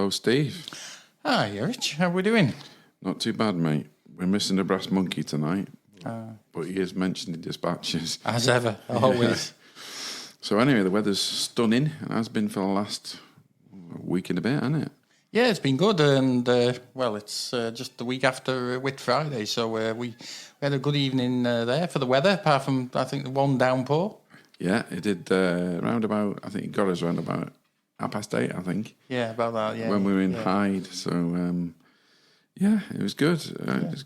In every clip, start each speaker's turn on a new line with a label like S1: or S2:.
S1: Hello, Steve.
S2: Hi, Rich. How are we doing?
S1: Not too bad, mate. We're missing the brass monkey tonight, but he is mentioned in dispatches.
S2: As ever, always.
S1: So anyway, the weather's stunning and has been for the last week and a bit, hasn't it?
S2: Yeah, it's been good, and it's just the week after Whit Friday, so we had a good evening there for the weather. Apart from I think the one downpour.
S1: Yeah, it did round about. I think it got us round about 8:30. I think.
S2: Yeah, about that. Yeah,
S1: when we were in Hyde, so yeah, it was good.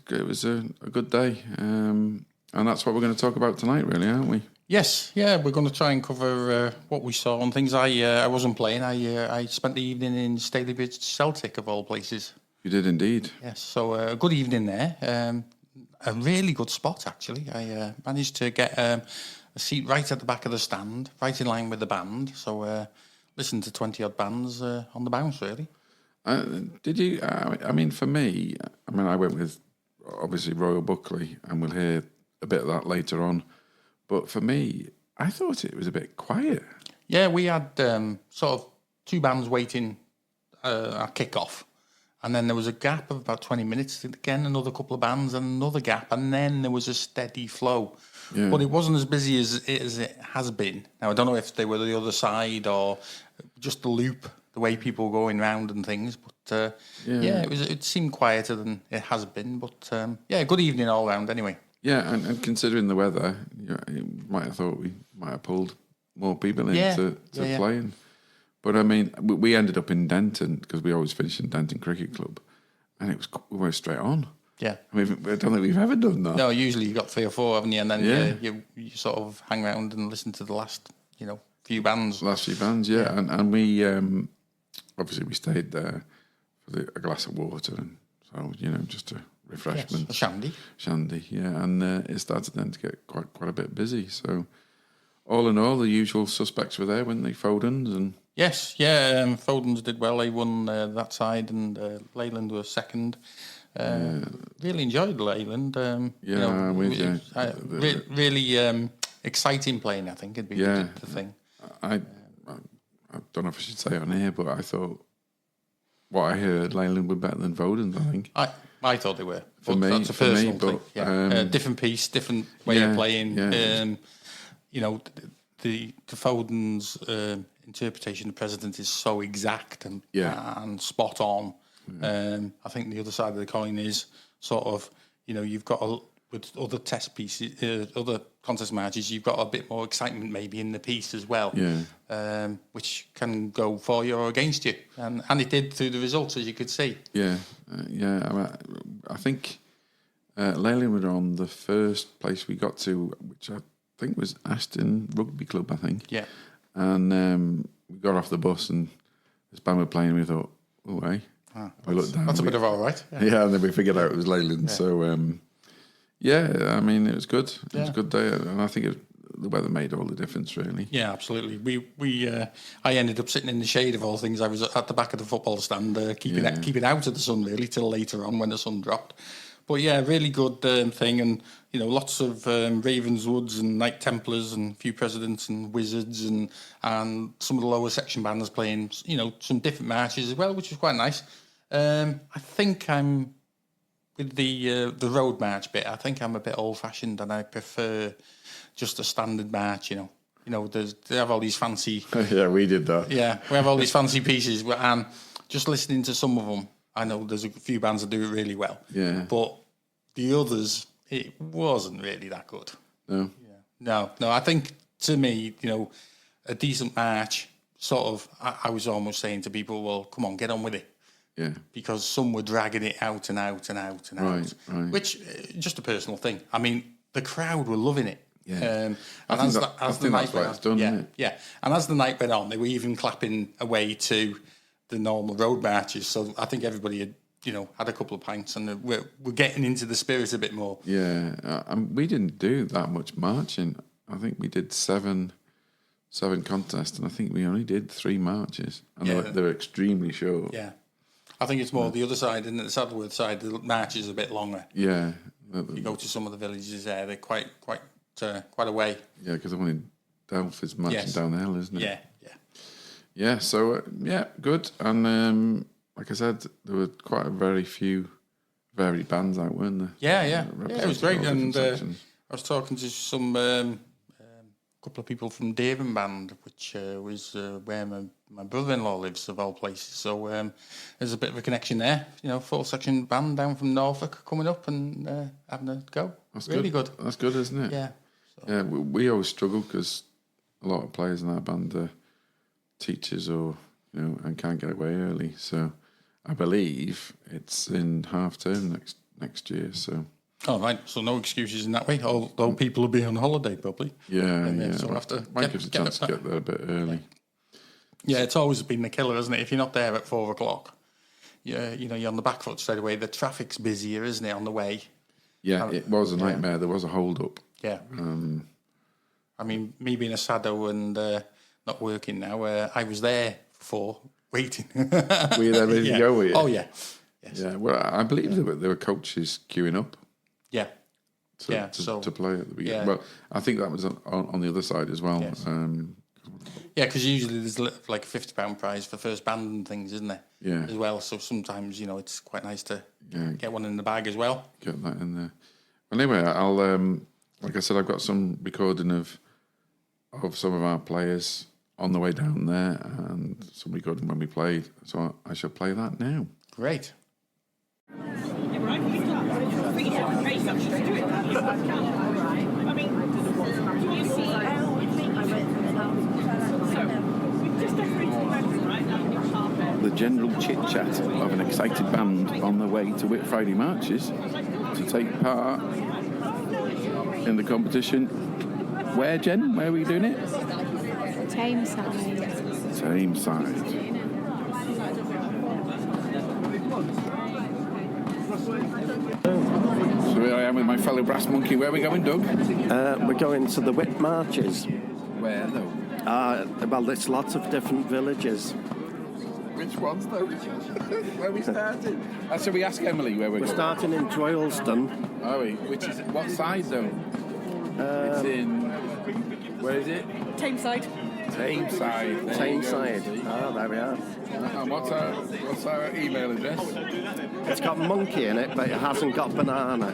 S1: It was a good day, and that's what we're going to talk about tonight, really, aren't we?
S2: Yes, yeah, we're going to try and cover what we saw and things. I wasn't playing. I spent the evening in Stalybridge Celtic, of all places.
S1: You did indeed.
S2: Yes, so a good evening there. A really good spot, actually. I managed to get a seat right at the back of the stand, right in line with the band. So listened to 20-odd bands on the bounce, really.
S1: Did you? I mean, for me, I went with obviously Royal Buckley, and we'll hear a bit of that later on. But for me, I thought it was a bit quiet.
S2: Yeah, we had sort of two bands waiting at kick-off. And then there was a gap of about 20 minutes. Again, another couple of bands and another gap. And then there was a steady flow. Yeah. But it wasn't as busy as it has been. Now, I don't know if they were the other side or just the loop, the way people were going round and things. But, it seemed quieter than it has been. But, good evening all round anyway.
S1: Yeah, and considering the weather, you might have thought we might have pulled more people in to playing. But I mean, we ended up in Denton because we always finish in Denton Cricket Club, and we went straight on.
S2: Yeah,
S1: I mean, I don't think we've ever done that.
S2: No, usually you've got 3 or 4, haven't you? And then you sort of hang around and listen to the last, few bands.
S1: Last few bands, yeah. And we obviously we stayed there for a glass of water, and so just a refreshment.
S2: Yes, a
S1: shandy, yeah. And it started then to get quite a bit busy. So all in all, the usual suspects were there, weren't they? Fodens and.
S2: Yes, yeah, Fodens did well. They won that side, and Leyland was second. Really enjoyed Leyland. Really exciting playing, I think, would be the thing.
S1: I don't know if I should say it on here, but I thought what I heard, Leyland were better than Fodens, I think.
S2: I thought they were.
S1: For me,
S2: that's a personal thing.
S1: But,
S2: yeah. Different piece, different way of playing. Yeah. The Foden's interpretation of the president is so exact and spot on. I think the other side of the coin is sort of, you've got with other test pieces, other contest matches, you've got a bit more excitement maybe in the piece as well, which can go for you or against you, and it did through the results, as you could see.
S1: I think Leyland were on the first place we got to, which I think was Ashton Rugby Club, I think.
S2: Yeah.
S1: And we got off the bus and this band were playing, and we thought, oh, hey. We looked down.
S2: That's a bit of all right.
S1: Yeah, and then we figured out it was Leyland. Yeah. So, I mean, it was good. It was a good day, and I think the weather made all the difference, really.
S2: Yeah, absolutely. I ended up sitting in the shade of all things. I was at the back of the football stand, keeping out of the sun, really, till later on when the sun dropped. But yeah, really good thing, and lots of Ravenswoods and Knight Templars and a few Presidents and Wizards and some of the lower section bands playing some different marches as well, which was quite nice. I think I'm with the road march bit. I think I'm a bit old fashioned, and I prefer just a standard march. They have all these fancy.
S1: Yeah, we did that.
S2: Yeah, we have all these fancy pieces, and just listening to some of them. I know there's a few bands that do it really well.
S1: Yeah.
S2: But the others, it wasn't really that good.
S1: No.
S2: Yeah. No. I think, to me, a decent march, sort of, I was almost saying to people, well, come on, get on with it.
S1: Yeah.
S2: Because some were dragging it out and out and out and out.
S1: Right.
S2: Which, just a personal thing. I mean, the crowd were loving it.
S1: Yeah.
S2: And as the night went on,
S1: done, isn't it?
S2: Yeah. And as the night went on, they were even clapping away to the normal road marches, so I think everybody had, had a couple of pints, and we're getting into the spirit a bit more.
S1: Yeah, we didn't do that much marching. I think we did seven contests, and I think we only did 3 marches, and they were extremely short.
S2: Yeah, I think it's more the other side, and the Saddleworth side, the march is a bit longer.
S1: Yeah,
S2: you go to some of the villages there; they're quite a way.
S1: Yeah, because the one in Delph is marching down the hill, isn't it?
S2: Yeah.
S1: Yeah, so, good. And like I said, there were quite a very few varied bands out, weren't there?
S2: Yeah, it was great. And I
S1: sections.
S2: was talking to some couple of people from Devon Band, which was where my brother-in-law lives, of all places. So there's a bit of a connection there. You know, full section band down from Norfolk coming up and having a go.
S1: That's
S2: really good.
S1: That's good, isn't it?
S2: Yeah. So.
S1: Yeah, we always struggle because a lot of players in our band are teachers or, you know, and can't get away early. So I believe it's in half term next year. So.
S2: Oh, right. So no excuses in that way, although people will be on holiday probably.
S1: Yeah.
S2: So we'll have to
S1: might give us a chance to get there a bit early.
S2: Yeah, it's always been the killer, isn't it? If you're not there at 4 o'clock, you know, you're on the back foot straight away. The traffic's busier, isn't it, on the way?
S1: Yeah, it was a nightmare. There was a hold-up.
S2: Yeah. I mean, me being a sado and not working now, I was there for 4, waiting.
S1: Were you there ready to go, were you?
S2: Oh, yeah. Yes.
S1: Yeah, well, I believe there were coaches queuing up.
S2: Yeah.
S1: To play at the beginning.
S2: Yeah.
S1: Well, I think that was on the other side as well.
S2: Yes.
S1: Yeah,
S2: because usually there's like a £50 prize for first band and things, isn't there?
S1: Yeah.
S2: As well, so sometimes, you know, it's quite nice to get one in the bag as well.
S1: Get that in there. Well, anyway, I'll like I said, I've got some recording of some of our players on the way down there, and some recording when we played. So I shall play that now.
S2: Great.
S1: The general chit-chat of an excited band on the way to Whit Friday Marches to take part in the competition. Where, Jen? Where are we doing it?
S3: Tameside.
S1: So here I am with my fellow brass monkey. Where are we going, Doug?
S4: We're going to the Whit Marches.
S1: Where, though?
S4: Well, there's lots of different villages.
S1: Which ones, though? Where are we starting? Should we ask Emily where we're going?
S4: Starting in Droylston.
S1: Are we? Which is what side, though? It's in. Where is it?
S3: Tameside.
S4: Tameside. Oh, there we are.
S1: And what's our email address?
S4: It's got monkey in it, but it hasn't got banana.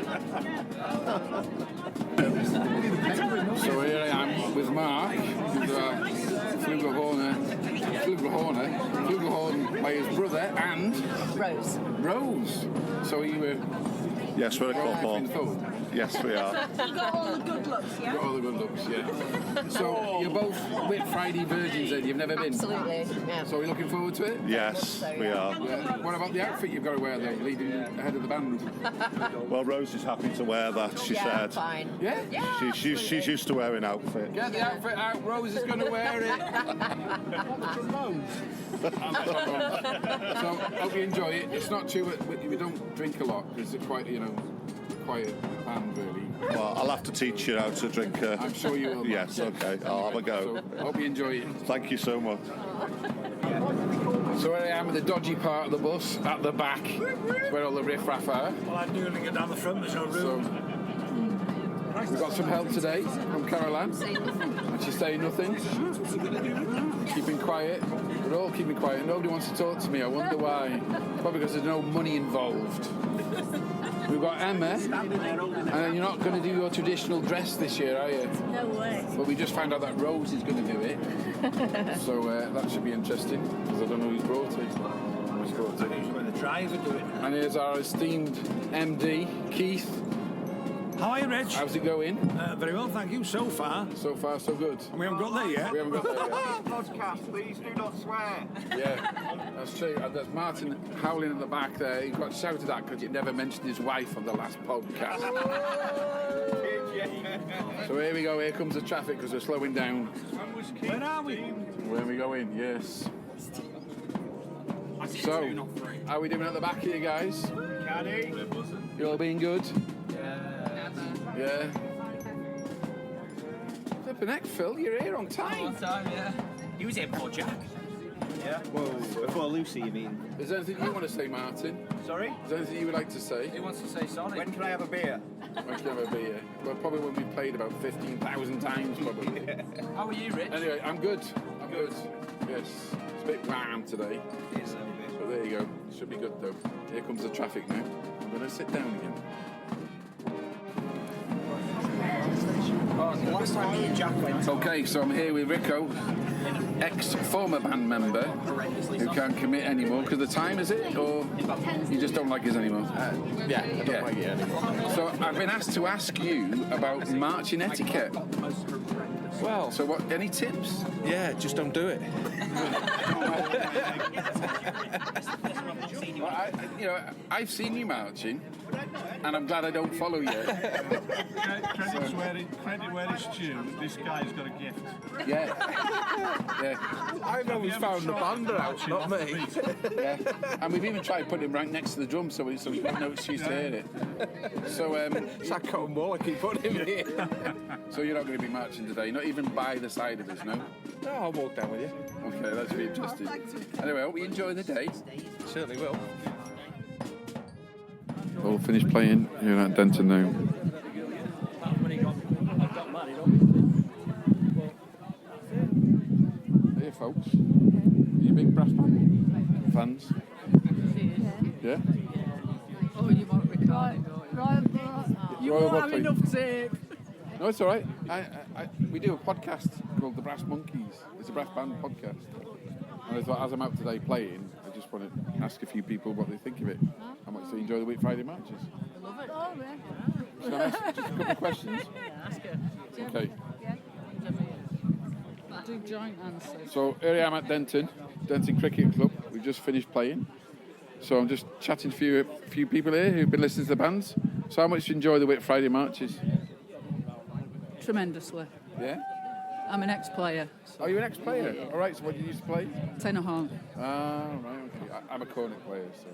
S1: So here I am with Mark, who's our flugelhorn by his brother, and Rose. So you were.
S4: Yes, we're a couple. Yes, we are.
S3: You got all the good looks, yeah?
S1: Got all the good looks, yeah. So you're both Whit Friday virgins, then? You've never been?
S3: Absolutely, yeah.
S1: So are you looking forward to it?
S4: Yes, we are.
S1: Yeah. What about the outfit you've got to wear, though, leading ahead of the band?
S4: Well, Rose is happy to wear that, she said.
S3: Fine.
S1: Yeah?
S4: She's used to wearing outfits.
S1: Get the outfit out, Rose is going to wear it. So, hope you enjoy it. It's not too... We don't drink a lot, because it's quite, quiet band, really.
S4: Well, I'll have to teach you how to drink.
S1: I'm sure you will.
S4: Yes, okay. I'll have a go.
S1: So, hope you enjoy it.
S4: Thank you so much.
S1: So here I am at the dodgy part of the bus, at the back, where all the riff-raff are.
S5: Well, I'm doing it down the front, there's no room.
S1: So, we've got some help today from Caroline. And she's saying nothing. Keeping quiet. We're all keeping quiet. Nobody wants to talk to me. I wonder why. Probably because there's no money involved. We've got Emma, and you're not going to do your traditional dress this year, are you?
S3: No way.
S1: But we just found out that Rose is going to do it. So that should be interesting, because I don't know who's brought it. Who's brought it?
S5: Who's going to drive and do it?
S1: And here's our esteemed MD, Keith.
S5: How are you, Reg?
S1: How's it going?
S5: Very well, thank you, so far.
S1: So far, so good.
S5: And we haven't got there yet.
S1: We haven't got there yet.
S6: Podcast, please do not swear.
S1: Yeah, that's true. And there's Martin howling in the back there. He got shouted at because he never mentioned his wife on the last podcast. So here we go. Here comes the traffic because we're slowing down.
S5: Where are we?
S1: Where are we going? Yes. So, how are we doing at the back here, guys? You all being good? Yeah. Flippin' heck, Phil, you're here on time.
S7: You was here before Jack.
S6: Yeah, well, before Lucy, you mean?
S1: Is there anything you want to say, Martin?
S6: Sorry?
S1: Is there anything you would like to say?
S7: Who wants to say sorry?
S6: When can I have a beer?
S1: When can I have a beer? Well, probably when we've played about 15,000 times, probably.
S7: How are you, Rich?
S1: Anyway, I'm good. I'm good. Yes. It's a bit warm today.
S6: Yes, a bit.
S1: So But there you go. Should be good though. Here comes the traffic now. I'm going to sit down again.
S7: The last time me and Jack went.
S1: Okay, so I'm here with Rico, ex-former band member, who can't commit anymore because the time, is it? Or you just don't like us anymore?
S4: Yeah, I don't like it anymore.
S1: So I've been asked to ask you about marching etiquette.
S4: Well,
S1: So what, any tips?
S4: yeah, just don't do it.
S1: Well, I've seen you marching, and I'm glad I don't follow you.
S5: Credit where it's due. This guy's got a gift.
S1: Yeah. Yeah.
S4: I've always found the band out, not me.
S1: Yeah. And we've even tried putting him right next to the drum so we've got no excuse to hear it. So,
S4: It's that cotton wall I keep putting him here.
S1: so you're not going to be marching today, not even by the side of us, no?
S4: No, I'll walk down with you.
S1: Okay, that's really interesting. Anyway, I hope you enjoy the day.
S4: Certainly will.
S1: All finished playing here at Denton now. Hey folks, are you big brass band fans? Yeah?
S8: Oh, you want recording, don't you?
S1: Royal Buckley.
S8: enough tape.
S1: No, it's all right. We do a podcast called The Brass Monkeys. It's a brass band podcast. And I thought, as I'm out today playing, I just want to ask a few people what they think of it. How much they enjoy the Whit Friday Marches.
S8: I love it. Oh, yeah.
S1: Can I ask just a couple of questions?
S8: Ask her.
S1: Okay.
S8: Do joint answers.
S1: So here I am at Denton Cricket Club. We've just finished playing. So I'm just chatting to a few people here who've been listening to the bands. So how much do you enjoy the Whit Friday Marches?
S8: Tremendously.
S1: Yeah?
S8: I'm an ex-player.
S1: Are you an ex-player? All right, so what do you used to play?
S8: Tenor horn.
S1: Ah, right, okay. I'm a cornet player, so...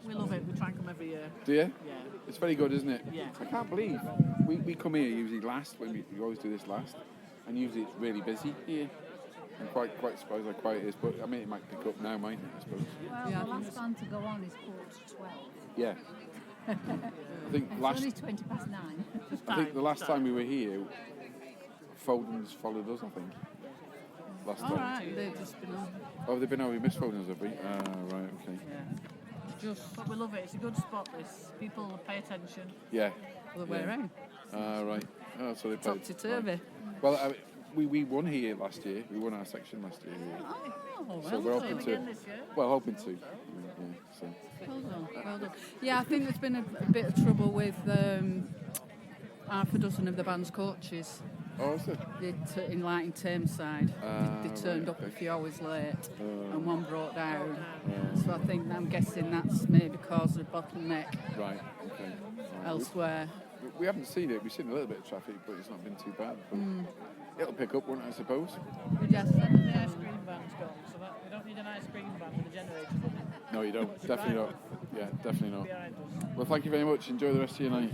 S8: We love it. We try and come every year.
S1: Do you?
S8: Yeah.
S1: It's very good, isn't it?
S8: Yeah.
S1: I can't believe we come here usually last, when we always do this last, and usually it's really busy here. I'm quite surprised how quiet it is, but I mean it might pick up now, mightn't it, I suppose?
S9: Well, the last band to go on is 12:15.
S1: Yeah. I think
S9: It's
S1: last...
S9: only 20 past 9.
S1: I think the last time we were here, Foden's followed us, I think. Last
S8: All
S1: time.
S8: right, they've just been on.
S1: Oh, they've been over. We missed Foden's, have we? Right, okay.
S8: Yeah. Just
S3: But we love it. It's a good spot, this. People pay attention.
S1: Yeah.
S8: the way around.
S1: Right. Oh, so they played.
S8: Topsy-turvy.
S1: Right. Well, we won here last year. We won our section last year.
S8: Oh,
S1: So
S8: well
S1: we're
S8: done.
S1: hoping
S3: Again
S1: to.
S3: this year.
S1: Well, hoping to. Yeah, so.
S8: Well done, well done. Yeah, I think there's been a bit of trouble with half a dozen of the band's coaches.
S1: Oh, is it?
S8: In Thameside. They turned up a few hours late and one broke down. So I think, I'm guessing that's maybe caused a bottleneck
S1: Right. Okay. Right.
S8: elsewhere.
S1: We haven't seen it. We've seen a little bit of traffic, but it's not been too bad. But it'll pick up, won't it, I suppose?
S8: Yes.
S3: The ice cream van's gone, so that we don't need an ice cream van with a generator.
S1: No, you don't. Definitely not. Yeah, definitely not.
S3: Behind us.
S1: Well, thank you very much. Enjoy the rest of your night.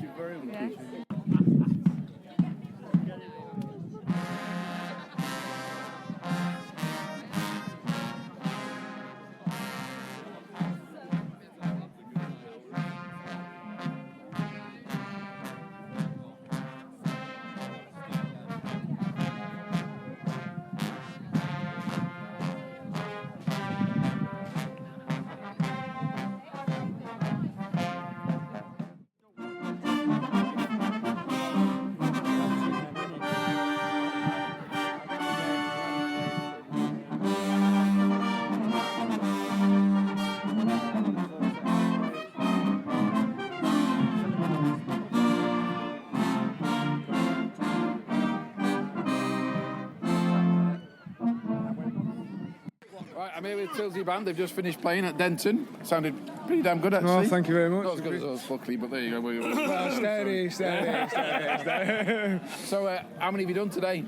S1: Right, I'm here with Tilsey Band. They've just finished playing at Denton. Sounded pretty damn good, actually.
S10: Oh, thank you very much.
S1: Not as good as us, Buckley, but there you go.
S10: Well, steady.
S1: So, how many have you done today?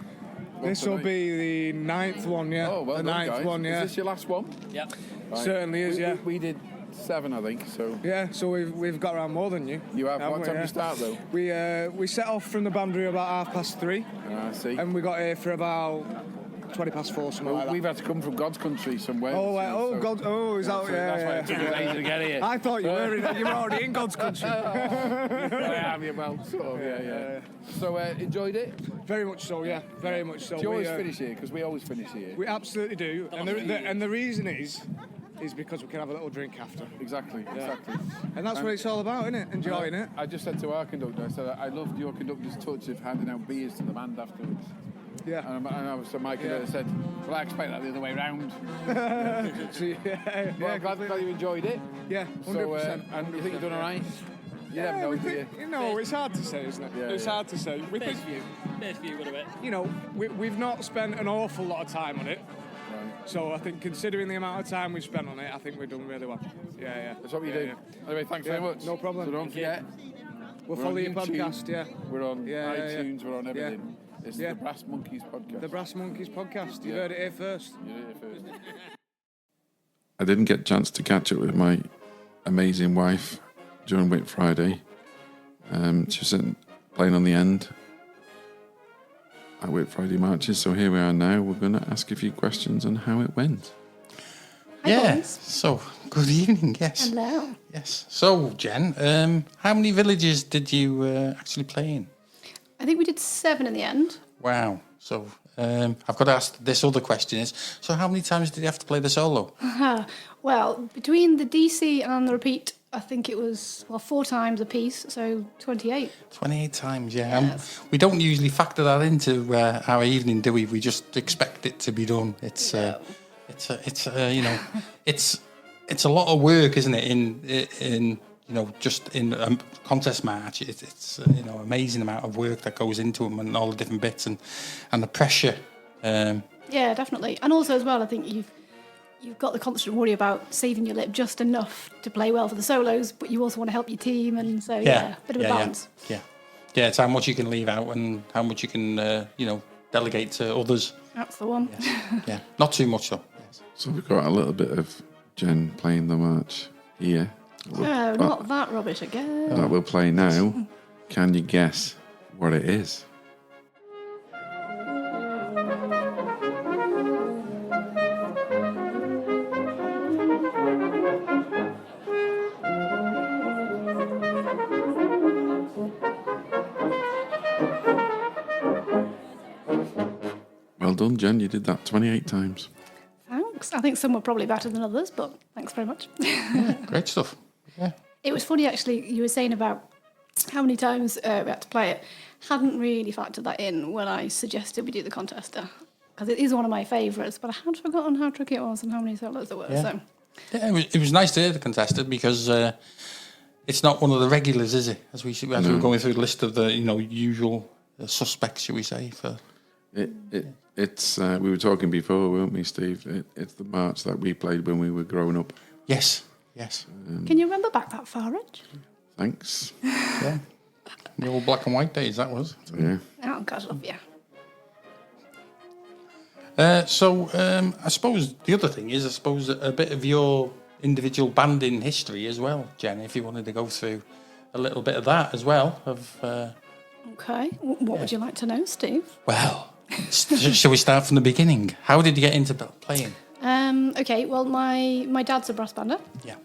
S10: This will be the 9th one, yeah.
S1: Oh, well
S10: the
S1: done,
S10: 9th
S1: guys.
S10: one, yeah.
S1: Is this your last one?
S7: Yep.
S1: Right.
S10: Certainly is, yeah.
S1: We did 7, I think, so...
S10: Yeah, so we've got around more than you.
S1: You have?
S10: haven't
S1: What
S10: we?
S1: time did
S10: Yeah.
S1: you start, though?
S10: We set off from the Banbury about 3:30,
S1: I see.
S10: and we got here for about 20 past 4, something like that.
S1: We've had to come from God's country somewhere.
S10: Oh,
S1: so-
S10: God! Oh, is that?
S1: so
S10: Yeah,
S1: that's why it took us ages to get here.
S10: I thought you were already in God's country.
S1: I am, yeah, well, sort of, yeah. So, enjoyed it?
S10: Very much so, yeah. Very much so.
S1: Do you always
S10: We,
S1: finish here? Because we always finish here.
S10: We absolutely do, and the reason is is because we can have a little drink after.
S1: Exactly.
S10: And that's what it's all about, isn't it? Enjoying it.
S1: I just said to our conductor, I said, I loved your conductor's touch of handing out beers to the band afterwards.
S10: Yeah.
S1: So my conductor said, well, I expect that the other way round. Glad you enjoyed it.
S10: Yeah, 100%.
S1: So, and you think you've done all right? You never know, do you?
S10: You know, it's hard to say, isn't it? It's hard to say. We think,
S3: Best view, what a bit.
S10: you know, we've not spent an awful lot of time on it.
S1: Right.
S10: So I think considering the amount of time we've spent on it, I think we've done really well. Yeah.
S1: That's what we do. Anyway, thanks very much.
S10: No problem.
S1: So don't forget,
S10: We'll
S1: we're
S10: follow
S1: on
S10: your
S1: YouTube,
S10: podcast,
S1: We're on iTunes, we're on everything. It's
S10: Yeah.
S1: the Brass Monkeys podcast.
S10: The Brass Monkeys podcast. You heard it here first.
S1: I didn't get a chance to catch up with my amazing wife during Whit Friday. She was playing on the end at Whit Friday Marches, so here we are now. We're going to ask a few questions on how it went.
S2: So, good evening, yes.
S9: Hello.
S2: Yes. So, Jen, how many villages did you actually play in?
S9: I think we did 7 in the end.
S2: Wow. So, I've got to ask this other question is, so how many times did you have to play the solo?
S9: Well, between the DC and the repeat, I think it was, 4 times a piece, so 28.
S2: 28 times, yeah. We don't usually factor that into our evening, do we? We just expect it to be done. It's it's a lot of work, isn't it? In just in a contest match, it's amazing amount of work that goes into them and all the different bits and the pressure.
S9: Yeah, definitely. And also as well, I think you've got the constant worry about saving your lip just enough to play well for the solos, but you also want to help your team, and so bit of a balance.
S2: Yeah, it's how much you can leave out and how much you can delegate to others.
S9: That's the one.
S2: Yeah, not too much though. Yes.
S1: So we've got a little bit of Jen playing the march here.
S9: No, not that rubbish again.
S1: That we'll play now. Can you guess what it is? Well done, Jen. You did that 28 times.
S9: Thanks. I think some were probably better than others, but thanks very much.
S2: Great stuff. Yeah.
S9: It was funny, actually, you were saying about how many times we had to play it. Hadn't really factored that in when I suggested we do the contester, because it is one of my favourites, but I had forgotten how tricky it was and how many solos there were.
S2: Yeah.
S9: So.
S2: Yeah, it was nice to hear the contested because it's not one of the regulars, is it? As we're going through the list of the usual suspects, shall we say? For
S1: It's we were talking before, weren't we, Steve? It's the march that we played when we were growing up.
S2: Yes.
S9: Can you remember back that far, Rich?
S1: Thanks.
S2: Yeah. The old black and white days, that was.
S1: Yeah.
S9: Oh, God, love you.
S2: So I suppose the other thing is, a bit of your individual banding history as well, Jen, if you wanted to go through a little bit of that as well.
S9: Okay. What would you like to know, Steve?
S2: Well, shall we start from the beginning? How did you get into playing?
S9: Okay, well, my dad's a brass bander.
S2: Yeah.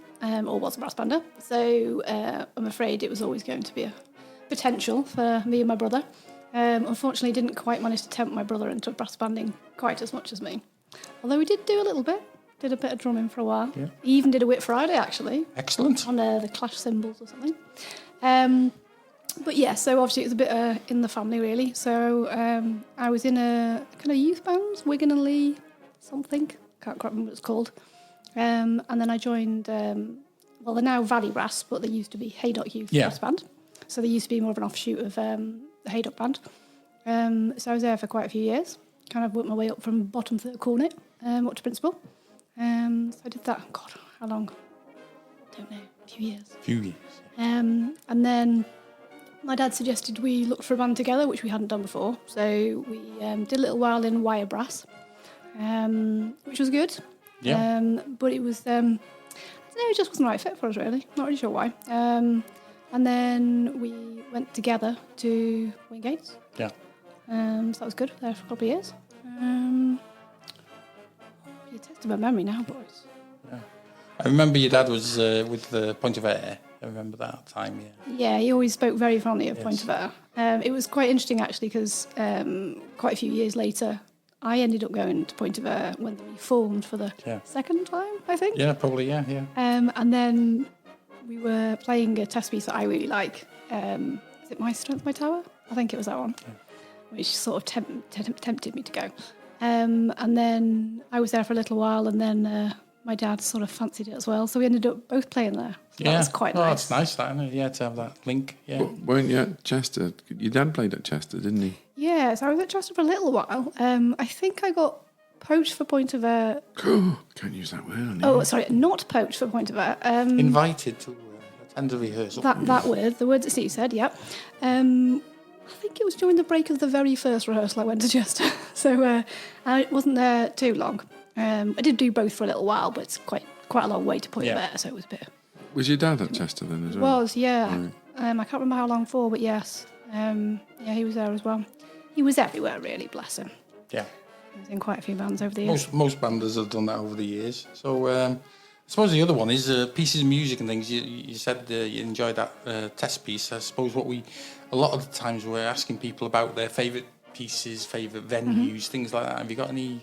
S9: Or was a brass bander. So I'm afraid it was always going to be a potential for me and my brother. Unfortunately, didn't quite manage to tempt my brother into brass banding quite as much as me. Although we did do a little bit. Did a bit of drumming for a while. Yeah. He even did a Whit Friday, actually.
S2: Excellent.
S9: On the Clash cymbals or something. But yeah, so obviously it was a bit in the family, really. So I was in a kind of youth band, Wigan and Lee something. Can't quite remember what it's called. And then I joined, they're now Valley Brass, but they used to be Haydock Youth Brass Band. So they used to be more of an offshoot of the Haydock Band. So I was there for quite a few years. Kind of worked my way up from bottom third cornet up to principal. So I did that, God, how long? Don't know, a few years. And then my dad suggested we look for a band together, which we hadn't done before. So we did a little while in wire brass, which was good. Yeah. But it was, it just wasn't the right fit for us, really. Not really sure why. And then we went together to Wingates.
S2: Yeah.
S9: So that was good, there for a couple of years. You're testing my memory now, boys.
S2: Yeah. I remember your dad was with the Point of Air. I remember that time, yeah.
S9: Yeah, he always spoke very fondly of Point of Air. It was quite interesting, actually, because quite a few years later, I ended up going to Point of Ayr when they reformed for the second time, I think.
S2: Yeah, probably, yeah.
S9: And then we were playing a test piece that I really like. Is it My Strength, My Tower? I think it was that one, which sort of tempted me to go. And then I was there for a little while, and then my dad sort of fancied it as well. So we ended up both playing there. So that was quite nice.
S2: That's nice, that, isn't it? Yeah, to have that link. Yeah.
S1: But weren't you at Chester? Your dad played at Chester, didn't he?
S9: Yeah, so I was at Chester for a little while. I think I got poached for Point of Ayr.
S1: Can't use that word on here.
S9: Oh, sorry, not poached for Point of Ayr.
S2: Invited to attend a rehearsal.
S9: That word, the word that Steve said, yep. I think it was during the break of the very first rehearsal I went to Chester. So I wasn't there too long. I did do both for a little while, but it's quite a long way to Point of Ayr, so it was a bit...
S1: Was your dad at Chester then as well?
S9: Was, yeah. Right. I can't remember how long for, but yes. He was there as well. He was everywhere, really, bless him.
S2: Yeah.
S9: He was in quite a few bands over the years.
S2: Most banders have done that over the years. So I suppose the other one is pieces of music and things. You said you enjoyed that test piece. I suppose a lot of the times we're asking people about their favourite pieces, favourite venues, things like that. Have you got any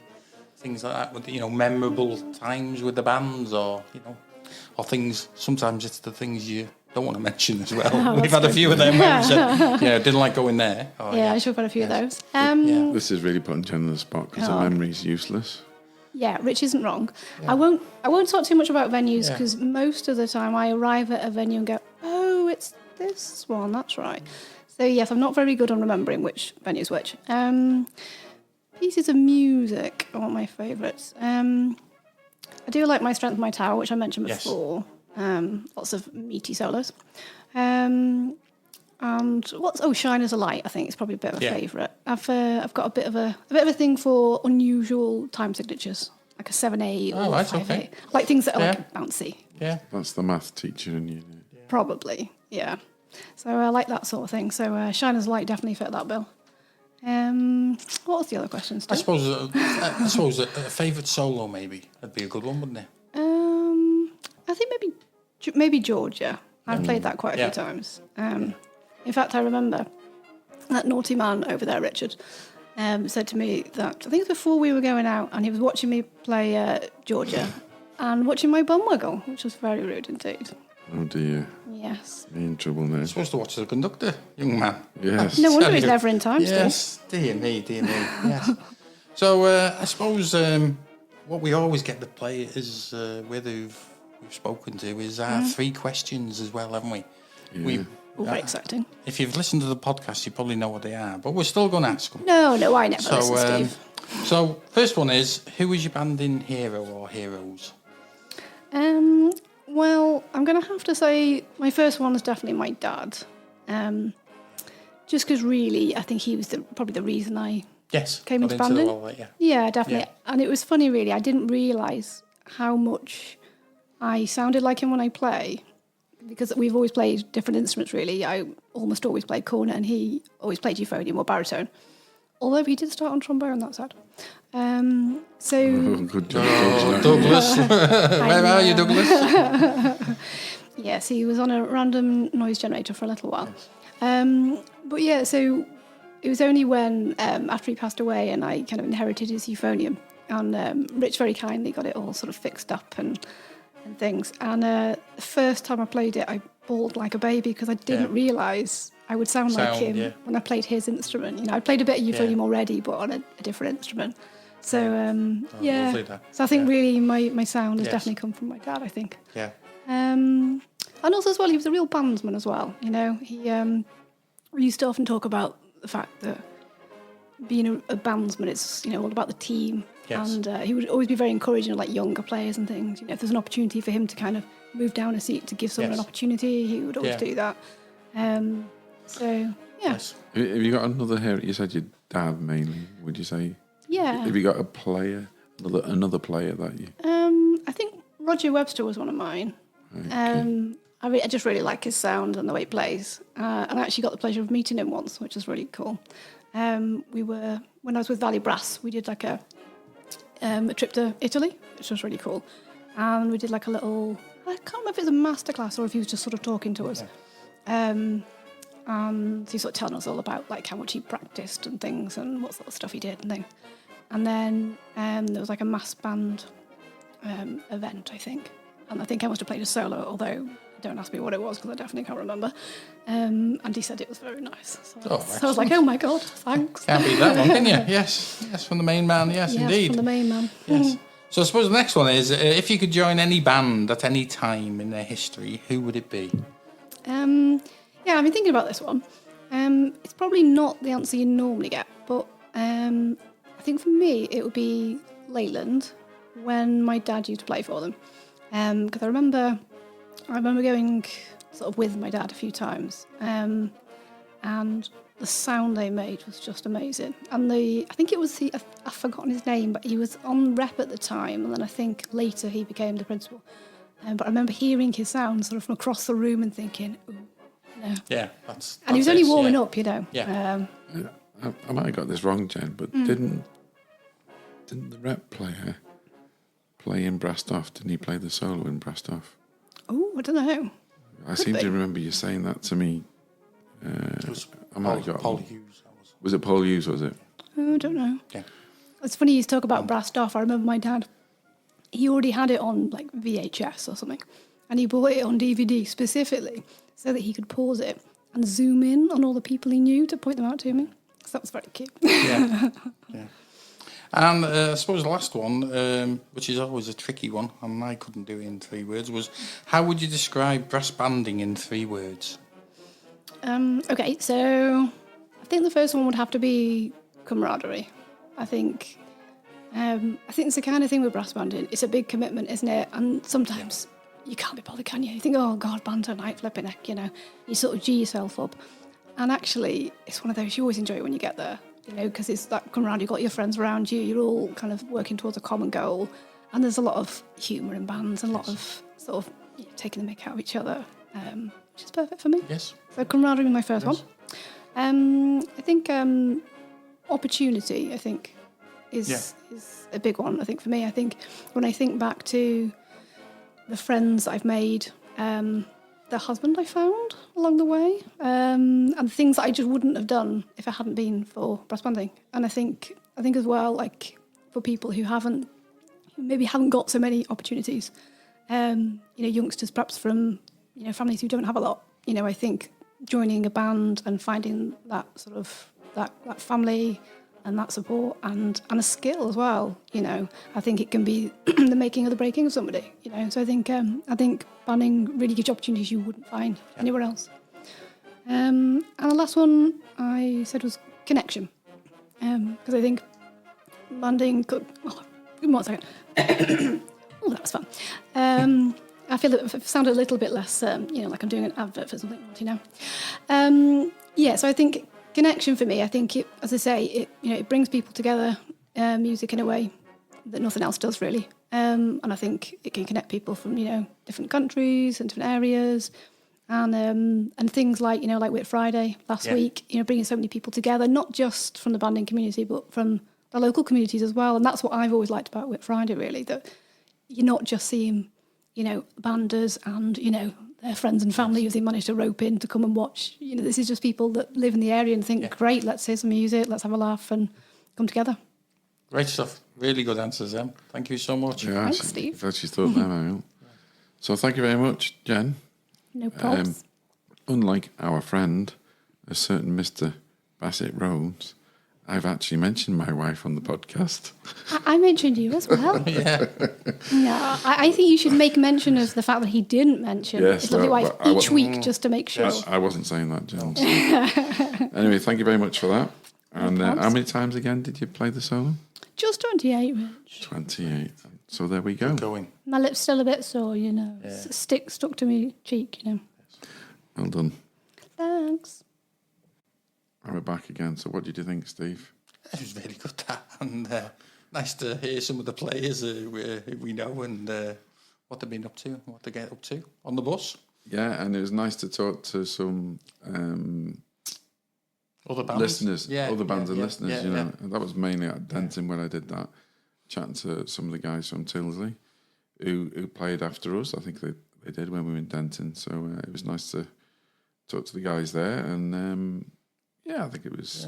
S2: things like that with, memorable times with the bands or things? Sometimes it's the things you don't want to mention as well.
S9: Oh,
S2: we've had a few of them where we said, didn't like going there.
S9: I should have got a few of those.
S1: This is really putting Jen on the spot because the memory's useless.
S9: Yeah, Rich isn't wrong. Yeah. I won't talk too much about venues because most of the time I arrive at a venue and go, oh, it's this one, that's right. So yes, I'm not very good on remembering which venue's which. Pieces of music are my favourites. I do like My Strength, My Tower, which I mentioned before. Lots of meaty solos. And Shine as a Light, I think it's probably a bit of a favourite. I've got a bit of a thing for unusual time signatures, like a 7/8 or 5/8. Like things that are like bouncy. Yeah.
S1: That's the math teacher in you.
S9: Probably, yeah. So I like that sort of thing. So Shine as a Light definitely fit that bill. What was the other question, Steve?
S2: I suppose a favourite solo maybe. That'd be a good one, wouldn't it?
S9: I think maybe Georgia. I've played that quite a few times. In fact, I remember that naughty man over there, Richard, said to me that I think it was before we were going out, and he was watching me play Georgia and watching my bum wiggle, which was very rude indeed.
S1: Oh dear.
S9: Yes.
S1: You're in trouble now.
S2: You're supposed to watch the conductor, young man.
S1: Yes.
S9: No wonder he's never in time, Steve.
S2: Yes, dear me. Yes. So I suppose what we always get the players whether we've spoken to is our 3 questions as well, haven't we?
S1: Yeah.
S9: Very exciting.
S2: If you've listened to the podcast, you probably know what they are, but we're still going to ask them.
S9: No, I never listen, Steve.
S2: So, first one is, who was your banding hero or heroes?
S9: Well, I'm going to have to say my first one is definitely my dad. Just because really, I think he was probably the reason I came into banding. Yeah, definitely. Yeah. And it was funny, really. I didn't realise how much I sounded like him when I play. Because we've always played different instruments, really. I almost always played cornet, and he always played euphonium or baritone. Although he did start on trombone, that's sad.
S1: Good job,
S2: Douglas. Where are you, Douglas?
S9: Yes, he was on a random noise generator for a little while. But yeah, so it was only when, after he passed away, and I kind of inherited his euphonium, and Rich very kindly got it all sort of fixed up and things. And the first time I played it, I bawled like a baby because I didn't realise I would sound like him when I played his instrument. I played a bit of euphonium already, but on a different instrument. So, So I think really my sound has definitely come from my dad, I think.
S2: Yeah.
S9: And also as well, he was a real bandsman as well. We used to often talk about the fact that being a bandsman, it's, all about the team. Yes. And he would always be very encouraging of like younger players and things. If there's an opportunity for him to kind of move down a seat to give someone an opportunity, he would always do that. Yes.
S1: Have you got another hero? You said your dad mainly. Would you say?
S9: Yeah.
S1: Have you got a player, another player that you?
S9: I think Roger Webster was one of mine. Okay. I just really like his sound and the way he plays. And I actually got the pleasure of meeting him once, which was really cool. When I was with Valley Brass, we did like a trip to Italy, which was really cool. And we did like a little, I can't remember if it was a masterclass or if he was just sort of talking to us. And he sort of telling us all about like how much he practiced and things and what sort of stuff he did and things. And then there was like a mass band event, I think. And I think I must have played a solo, although don't ask me what it was because I definitely can't remember. And he said it was very nice. So I was like, oh my God, thanks.
S2: Can't beat that one, can you? Yes, from the main man, yes, indeed.
S9: From the main man.
S2: Yes. So I suppose the next one is, if you could join any band at any time in their history, who would it be?
S9: Yeah, I've been thinking about this one. It's probably not the answer you normally get, but I think for me it would be Leyland when my dad used to play for them. Because I remember going sort of with my dad a few times, and the sound they made was just amazing. And I think it was I've forgotten his name, but he was on rep at the time, and then I think later he became the principal. But I remember hearing his sound sort of from across the room and thinking, ooh, no.
S2: Yeah, that's
S9: and he was only warming
S2: yeah.
S9: up, you know.
S2: Yeah.
S1: I might have got this wrong, Jen, but didn't the rep player play in Brastoff? Didn't he play the solo in Brastoff?
S9: Oh, I don't know.
S1: I seem to remember you saying that to me.
S2: It was
S1: I might have got
S2: Paul Hughes.
S1: Was it Paul Hughes, was it?
S9: Oh, I don't know.
S2: Yeah.
S9: It's funny you talk about Brastoff. I remember my dad, he already had it on like VHS or something, and he bought it on DVD specifically so that he could pause it and zoom in on all the people he knew to point them out to me. So that was very cute.
S2: Yeah. Yeah. And I suppose the last one, which is always a tricky one, and I couldn't do it in 3 words, was how would you describe brass banding in 3 words?
S9: Okay, so I think the first one would have to be camaraderie. I think it's the kind of thing with brass banding. It's a big commitment, isn't it? And sometimes you can't be bothered, can you? You think, oh God, band tonight, flipping heck, you know. You sort of G yourself up. And actually, it's one of those, you always enjoy it when you get there, you know, because it's that camaraderie. You've got your friends around you. You're all kind of working towards a common goal. And there's a lot of humour in bands and a lot of sort of taking the mick out of each other, which is perfect for me.
S2: Yes.
S9: So camaraderie is my first one. I think opportunity, I think, is a big one, I think, for me. I think when I think back to the friends I've made, the husband I found along the way, and things that I just wouldn't have done if it hadn't been for brass banding. And I think as well, like for people who maybe haven't got so many opportunities, youngsters perhaps from families who don't have a lot. I think joining a band and finding that sort of that family and that support and a skill as well, I think it can be the making or the breaking of somebody, So I think banding really gives you opportunities you wouldn't find anywhere else. And the last one I said was connection, because I think banding could. Oh, give me 1 second. Oh, that was fun. I feel it sounded a little bit less, like I'm doing an advert for something naughty now. So I think connection for me, I think it, as I say, it brings people together, music in a way that nothing else does really. And I think it can connect people from, different countries and different areas. And things like, like Whit Friday last week, bringing so many people together, not just from the banding community, but from the local communities as well. And that's what I've always liked about Whit Friday, really, that you're not just seeing, banders and, their friends and family who they managed to rope in to come and watch. This is just people that live in the area and think, great, let's hear some music, let's have a laugh and come together.
S2: Great stuff. Really good answers, Em. Thank you so much.
S1: Yeah,
S9: thanks, Steve.
S1: Glad she's thought that out. So thank you very much, Jen.
S9: No problems.
S1: Unlike our friend, a certain Mr. Bassett Rhodes, I've actually mentioned my wife on the podcast.
S9: I mentioned you as well.
S2: Yeah.
S9: No, I think you should make mention of the fact that he didn't mention his lovely wife each week just to make sure.
S1: I wasn't saying that, Jen. So. Anyway, thank you very much for that. And how many times again did you play the solo?
S9: Just 28, Rich.
S1: 28. So there we go.
S2: Good going.
S9: My lip's still a bit sore, stuck to my cheek,
S1: Well done.
S9: Thanks.
S1: And we're back again. So what did you think, Steve?
S2: It was really good, that. And nice to hear some of the players who we know and what they've been up to, what they get up to on the bus.
S1: Yeah, and it was nice to talk to some
S2: other bands.
S1: Listeners, other bands and listeners, And that was mainly at Denton when I did that, chatting to some of the guys from Tilsley who played after us. I think they did when we were in Denton. So it was nice to talk to the guys there. And, I think it was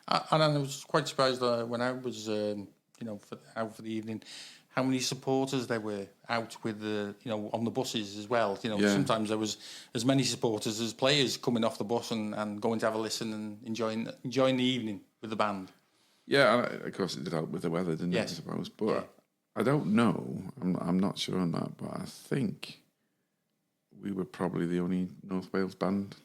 S2: And I was quite surprised when I was, out for the evening, how many supporters there were out with on the buses as well. Sometimes there was as many supporters as players coming off the bus and going to have a listen and enjoying the evening with the band.
S1: Yeah, of course it did help with the weather, didn't it? I suppose, but I don't know. I'm not sure on that, but I think we were probably the only North Wales band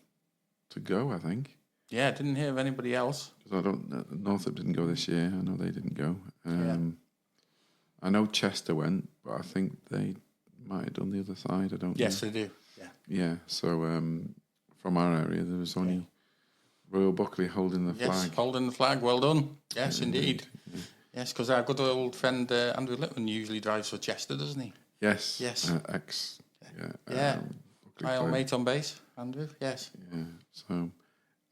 S1: to go. I think.
S2: Yeah, I didn't hear of anybody else.
S1: Northup didn't go this year. I know they didn't go. I know Chester went, but I think they might have done the other side. I don't know.
S2: Yes, they do. Yeah.
S1: Yeah. So from our area, there was only Royal Buckley holding the flag.
S2: Yes, holding the flag. Well done. Yes, indeed.
S1: Yeah.
S2: Yes, because our good old friend Andrew Littman usually drives for Chester, doesn't he?
S1: Yes.
S2: Yes.
S1: Yeah.
S2: My old mate on bass, Andrew. Yes.
S1: Yeah. So,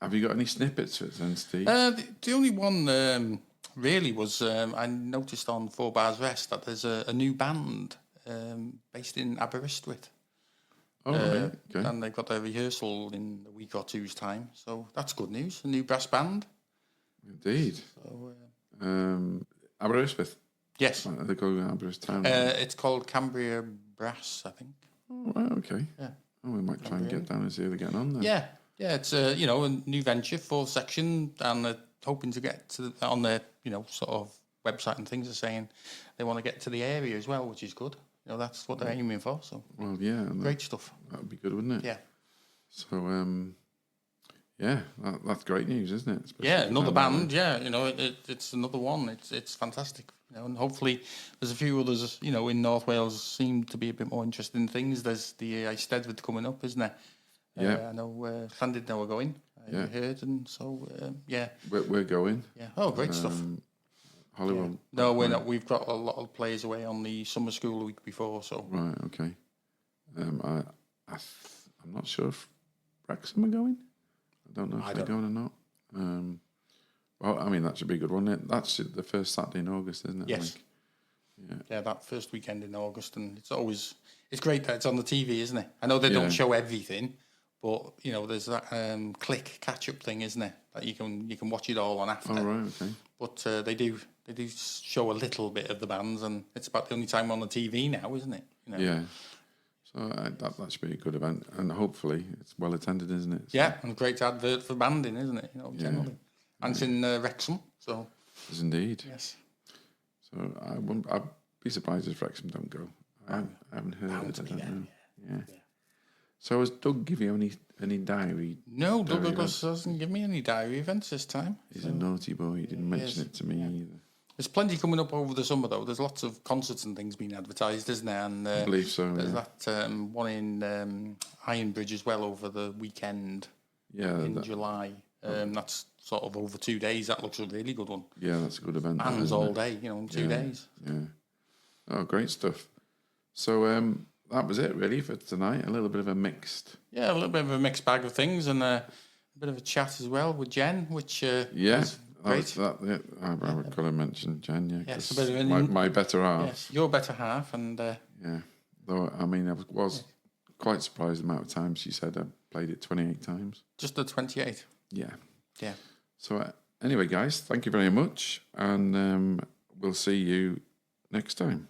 S1: have you got any snippets for it then, Steve?
S2: The only one really was I noticed on 4 Bars Rest that there's a new band based in Aberystwyth.
S1: Oh, right. Okay.
S2: And they've got their rehearsal in a week or two's time. So that's good news. A new brass band.
S1: Indeed.
S2: So,
S1: Aberystwyth.
S2: Yes.
S1: They call it Aberystwyth Town.
S2: It's called Cambria Brass, I think.
S1: Oh, right, okay.
S2: Yeah.
S1: Oh, we might try and get down and see how they're getting on then.
S2: Yeah. Yeah, it's a new venture, 4th section, and they're hoping to get on their sort of website and things are saying they want to get to the area as well, which is good. That's what they're aiming for. So
S1: well, yeah,
S2: great stuff.
S1: That would be good, wouldn't it?
S2: Yeah.
S1: So that's great news, isn't it? Especially
S2: another band. Yeah, it's another one. It's fantastic. And hopefully there's a few others. In North Wales seem to be a bit more interested in things. There's the Eisteddfod coming up, isn't there?
S1: Yeah.
S2: I know Llandudno are going. I heard, and so
S1: we're going.
S2: Yeah. Oh, great stuff.
S1: Hollywood.
S2: Yeah. No, we're not. We've got a lot of players away on the summer school week before. So
S1: right. Okay. I'm not sure if Wrexham are going. I don't know if they're going or not. Well, I mean that should be a good one. That's the first Saturday in August, isn't it?
S2: Yes. Yeah, that first weekend in August, and it's great that it's on the TV, isn't it? I know they don't show everything, but there's that click catch up thing, isn't it? That you can watch it all on after.
S1: Oh right, okay.
S2: But they do show a little bit of the bands, and it's about the only time on the TV now, isn't it?
S1: Yeah. So that should be a good event, and hopefully it's well attended, isn't it? So,
S2: and a great advert for banding, isn't it? Generally, and it's in Wrexham, so.
S1: Yes, indeed.
S2: Yes.
S1: So I'd be surprised if Wrexham don't go. I haven't heard it. I don't know. Yeah. So has Doug give you any diary?
S2: No, Doug doesn't give me any diary events this time.
S1: He's a naughty boy. He didn't mention it to me either.
S2: There's plenty coming up over the summer, though. There's lots of concerts and things being advertised, isn't there? And
S1: I believe so.
S2: There's that one in Ironbridge as well over the weekend.
S1: Yeah,
S2: in July. That's sort of over 2 days. That looks a really good one.
S1: Yeah, that's a good event.
S2: Bands all day, in 2 days.
S1: Yeah. Oh, great stuff. So that was it really for tonight. A little bit of a mixed.
S2: Yeah, a little bit of a mixed bag of things, and a bit of a chat as well with Jen, which was great.
S1: I could have mentioned Jen. Yeah,
S2: yes, a bit of
S1: my better half.
S2: Yes, your better half, and
S1: yeah. Though I mean, I was quite surprised the amount of times she said I played it 28 times.
S2: Just the 28.
S1: Yeah.
S2: Yeah.
S1: So anyway, guys, thank you very much, and we'll see you next time.